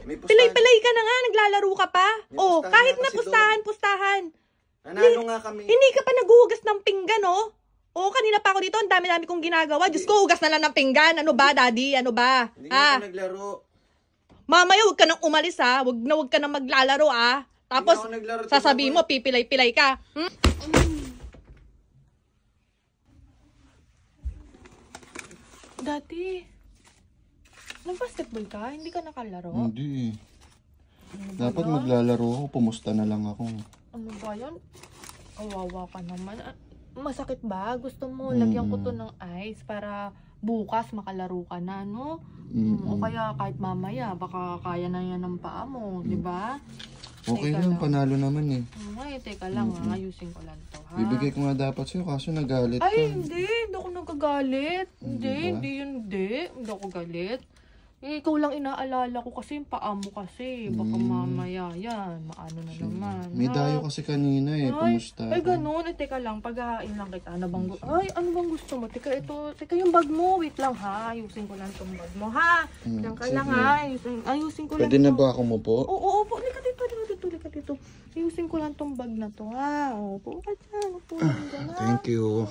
Pilay-pilay ka na nga, naglalaro ka pa. Oh, kahit na pustahan. Nanalo nga kami. Hindi ka pa naghuhugas ng pinggan, oh. Oh, kanina pa ako dito, ang dami-dami kong ginagawa. Diyos ko, hugas na lang ng pinggan. Ano ba, daddy? Ano ba? Hindi nga ako naglaro. Mamaya, huwag ka nang umalis, ha. Huwag ka nang maglalaro, ah. Tapos, sasabihin mo, pipilay-pilay ka. Daddy, nag-basketball ka? Hindi ka nakalaro? Hindi. Dapat maglalaro ako, pumusta na lang ako. Ano ba yan? Kawawa ka naman. Masakit ba? Gusto mo lagyan ko to ng ice para bukas makalaro ka na, no? O kaya kahit mamaya, baka kaya na yan ng paa mo, di ba? Okay lang, panalo naman eh. Ay, teka lang, ayusin ko lang to, ha? Bibigay ko nga dapat sa'yo, kaso nagalit ka. Ay, hindi ako nagagalit. Hindi ako galit. Ikaw lang inaalala ko kasi yung paa mo kasi. Baka mamaya yan, maano na naman. May dayo kasi kanina eh, kumusta? Ay, ganun. Teka lang, paghahain lang kita. Ano bang gusto mo? Teka, yung bag mo. Wait lang, ha? Ayusin ko lang tong bag mo, ha? Diyan ka lang, ha? Ayusin ko lang. Pwede na ba ako mo po? Oo, lika dito. Ayusin ko lang tong bag na to, ha? Upo ka dyan, upo ka dyan. Thank you.